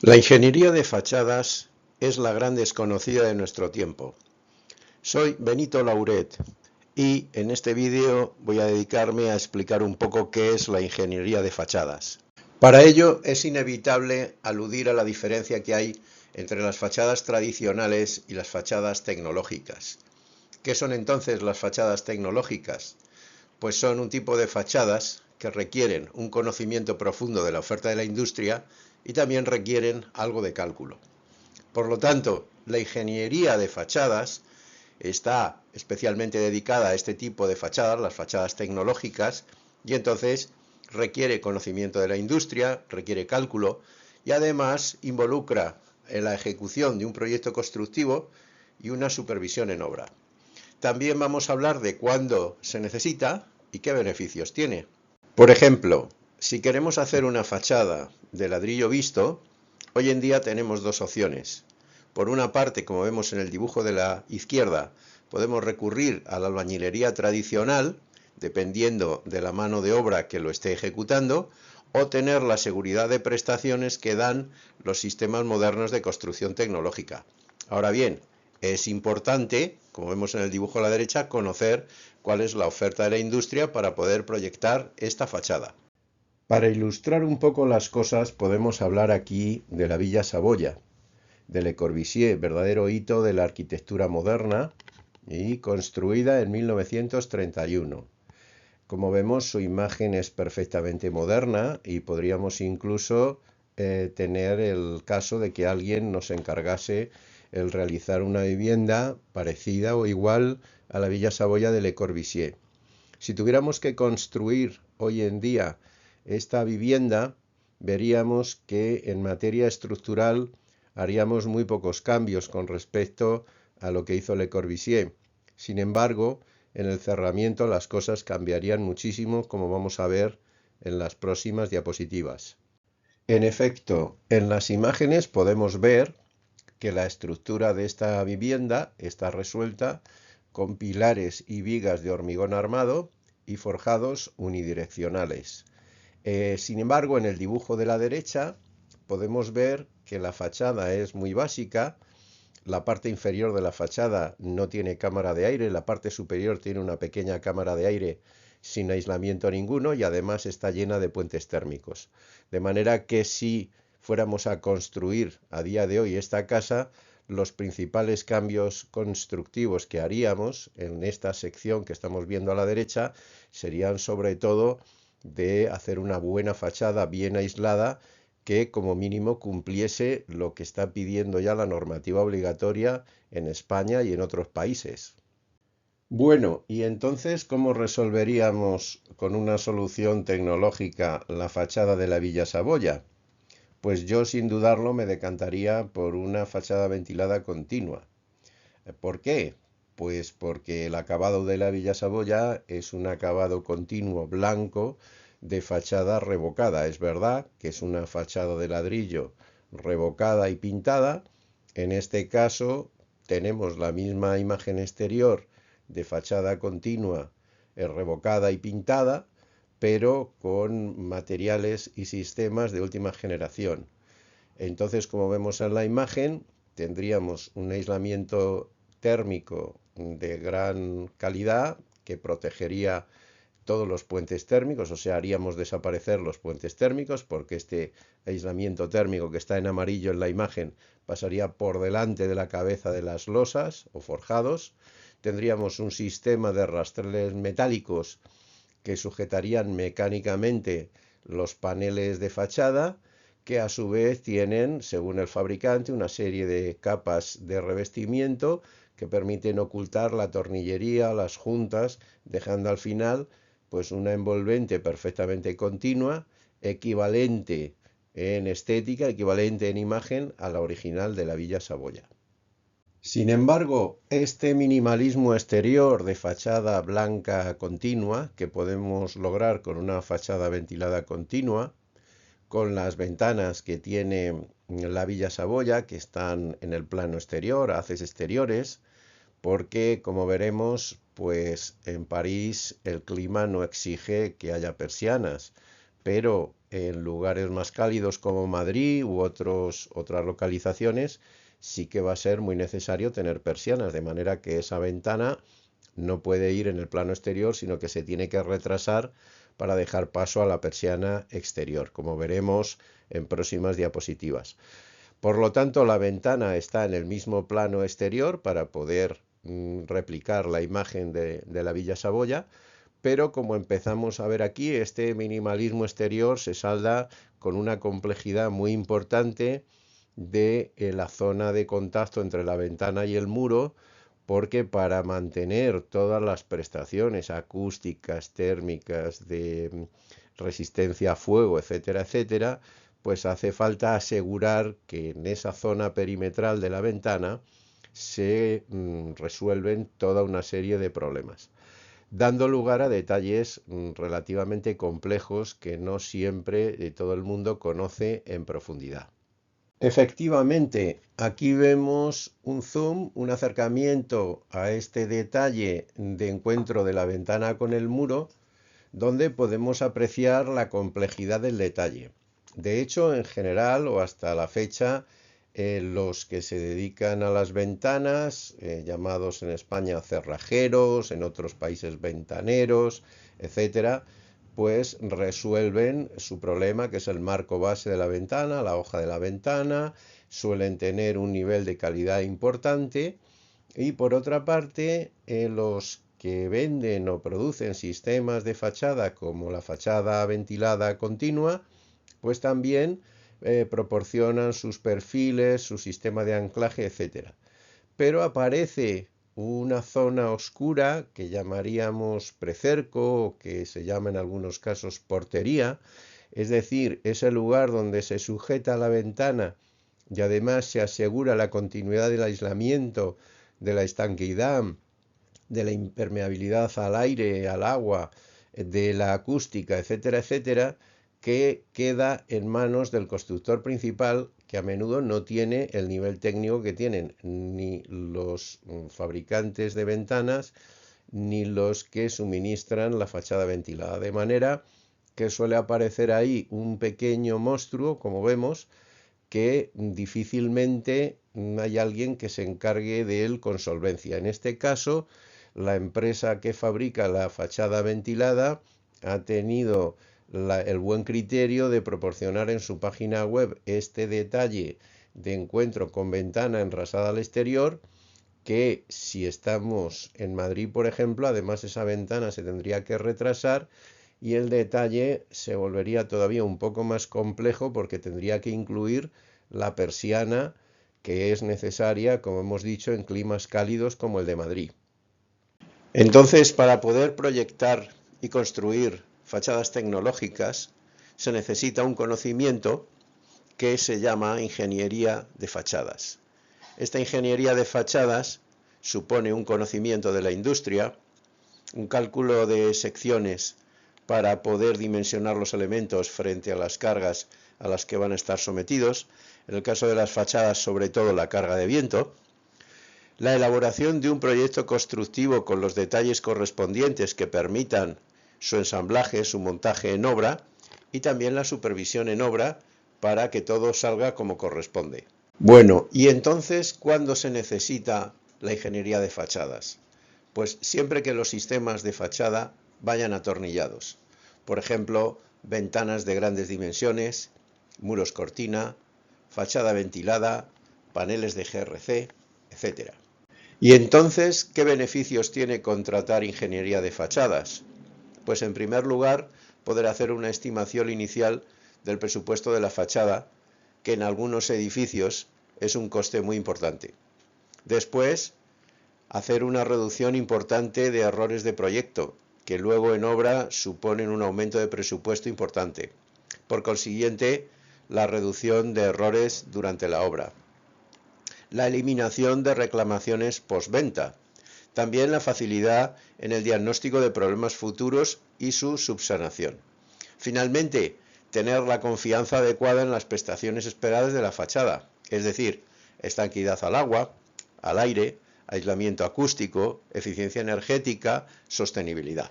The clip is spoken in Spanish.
La ingeniería de fachadas es la gran desconocida de nuestro tiempo. Soy Benito Lauret y en este vídeo voy a dedicarme a explicar un poco qué es la ingeniería de fachadas. Para ello es inevitable aludir a la diferencia que hay entre las fachadas tradicionales y las fachadas tecnológicas. ¿Qué son entonces las fachadas tecnológicas? Pues son un tipo de fachadas que requieren un conocimiento profundo de la oferta de la industria y también requieren algo de cálculo. Por lo tanto, la ingeniería de fachadas está especialmente dedicada a este tipo de fachadas, las fachadas tecnológicas, y entonces requiere conocimiento de la industria, requiere cálculo y además involucra en la ejecución de un proyecto constructivo y una supervisión en obra. También vamos a hablar de cuándo se necesita y qué beneficios tiene. Por ejemplo, si queremos hacer una fachada de ladrillo visto, hoy en día tenemos dos opciones. Por una parte, como vemos en el dibujo de la izquierda, podemos recurrir a la albañilería tradicional, dependiendo de la mano de obra que lo esté ejecutando, o tener la seguridad de prestaciones que dan los sistemas modernos de construcción tecnológica. Ahora bien, es importante, como vemos en el dibujo a la derecha, conocer cuál es la oferta de la industria para poder proyectar esta fachada. Para ilustrar un poco las cosas, podemos hablar aquí de la Villa Saboya, de Le Corbusier, verdadero hito de la arquitectura moderna y construida en 1931. Como vemos, su imagen es perfectamente moderna y podríamos incluso tener el caso de que alguien nos encargase el realizar una vivienda parecida o igual a la Villa Saboya de Le Corbusier. Si tuviéramos que construir hoy en día esta vivienda, veríamos que en materia estructural haríamos muy pocos cambios con respecto a lo que hizo Le Corbusier. Sin embargo, en el cerramiento las cosas cambiarían muchísimo, como vamos a ver en las próximas diapositivas. En efecto, en las imágenes podemos ver que la estructura de esta vivienda está resuelta con pilares y vigas de hormigón armado y forjados unidireccionales. Sin embargo, en el dibujo de la derecha podemos ver que la fachada es muy básica. La parte inferior de la fachada no tiene cámara de aire, la parte superior tiene una pequeña cámara de aire sin aislamiento ninguno y además está llena de puentes térmicos. De manera que si fuéramos a construir a día de hoy esta casa, los principales cambios constructivos que haríamos en esta sección que estamos viendo a la derecha serían sobre todo de hacer una buena fachada bien aislada que como mínimo cumpliese lo que está pidiendo ya la normativa obligatoria en España y en otros países. Bueno, y entonces, ¿cómo resolveríamos con una solución tecnológica la fachada de la Villa Saboya? Pues yo sin dudarlo me decantaría por una fachada ventilada continua. ¿Por qué? Pues porque el acabado de la Villa Saboya es un acabado continuo blanco de fachada revocada. Es verdad que es una fachada de ladrillo revocada y pintada. En este caso tenemos la misma imagen exterior de fachada continua revocada y pintada, pero con materiales y sistemas de última generación. Entonces, como vemos en la imagen, tendríamos un aislamiento térmico de gran calidad que protegería todos los puentes térmicos, o sea, haríamos desaparecer los puentes térmicos porque este aislamiento térmico que está en amarillo en la imagen pasaría por delante de la cabeza de las losas o forjados. Tendríamos un sistema de rastreles metálicos que sujetarían mecánicamente los paneles de fachada, que a su vez tienen, según el fabricante, una serie de capas de revestimiento que permiten ocultar la tornillería, las juntas, dejando al final pues una envolvente perfectamente continua, equivalente en estética, equivalente en imagen a la original de la Villa Saboya. Sin embargo, este minimalismo exterior de fachada blanca continua que podemos lograr con una fachada ventilada continua, con las ventanas que tiene la Villa Saboya, que están en el plano exterior, haces exteriores, porque como veremos, pues en París el clima no exige que haya persianas, pero en lugares más cálidos como Madrid u otras localizaciones, sí que va a ser muy necesario tener persianas, de manera que esa ventana no puede ir en el plano exterior, sino que se tiene que retrasar para dejar paso a la persiana exterior, como veremos en próximas diapositivas. Por lo tanto, la ventana está en el mismo plano exterior para poder replicar la imagen de la Villa Saboya, pero como empezamos a ver aquí, este minimalismo exterior se salda con una complejidad muy importante de la zona de contacto entre la ventana y el muro, porque para mantener todas las prestaciones acústicas, térmicas, de resistencia a fuego, etcétera, etcétera, pues hace falta asegurar que en esa zona perimetral de la ventana se resuelven toda una serie de problemas, dando lugar a detalles relativamente complejos que no siempre todo el mundo conoce en profundidad. Efectivamente, aquí vemos un zoom, un acercamiento a este detalle de encuentro de la ventana con el muro, donde podemos apreciar la complejidad del detalle. De hecho, en general o hasta la fecha, los que se dedican a las ventanas, llamados en España cerrajeros, en otros países ventaneros, etcétera, pues resuelven su problema, que es el marco base de la ventana, la hoja de la ventana, suelen tener un nivel de calidad importante, y por otra parte, los que venden o producen sistemas de fachada como la fachada ventilada continua, pues también proporcionan sus perfiles, su sistema de anclaje, etcétera. Pero aparece una zona oscura que llamaríamos precerco, o que se llama en algunos casos portería, es decir, es el lugar donde se sujeta la ventana y además se asegura la continuidad del aislamiento, de la estanqueidad, de la impermeabilidad al aire, al agua, de la acústica, etcétera, etcétera, que queda en manos del constructor principal, que a menudo no tiene el nivel técnico que tienen ni los fabricantes de ventanas ni los que suministran la fachada ventilada. De manera que suele aparecer ahí un pequeño monstruo, como vemos, que difícilmente hay alguien que se encargue de él con solvencia. En este caso, la empresa que fabrica la fachada ventilada ha tenido el buen criterio de proporcionar en su página web este detalle de encuentro con ventana enrasada al exterior, que si estamos en Madrid, por ejemplo, además esa ventana se tendría que retrasar y el detalle se volvería todavía un poco más complejo, porque tendría que incluir la persiana, que es necesaria, como hemos dicho, en climas cálidos como el de Madrid. Entonces, para poder proyectar y construir fachadas tecnológicas, se necesita un conocimiento que se llama ingeniería de fachadas. Esta ingeniería de fachadas supone un conocimiento de la industria, un cálculo de secciones para poder dimensionar los elementos frente a las cargas a las que van a estar sometidos, en el caso de las fachadas sobre todo la carga de viento, la elaboración de un proyecto constructivo con los detalles correspondientes que permitan su ensamblaje, su montaje en obra, y también la supervisión en obra para que todo salga como corresponde. Bueno, y entonces, ¿cuándo se necesita la ingeniería de fachadas? Pues siempre que los sistemas de fachada vayan atornillados. Por ejemplo, ventanas de grandes dimensiones, muros cortina, fachada ventilada, paneles de GRC, etc. Y entonces, ¿qué beneficios tiene contratar ingeniería de fachadas? Pues en primer lugar, poder hacer una estimación inicial del presupuesto de la fachada, que en algunos edificios es un coste muy importante. Después, hacer una reducción importante de errores de proyecto, que luego en obra suponen un aumento de presupuesto importante. Por consiguiente, la reducción de errores durante la obra. La eliminación de reclamaciones postventa. También la facilidad en el diagnóstico de problemas futuros y su subsanación. Finalmente, tener la confianza adecuada en las prestaciones esperadas de la fachada, es decir, estanqueidad al agua, al aire, aislamiento acústico, eficiencia energética, sostenibilidad.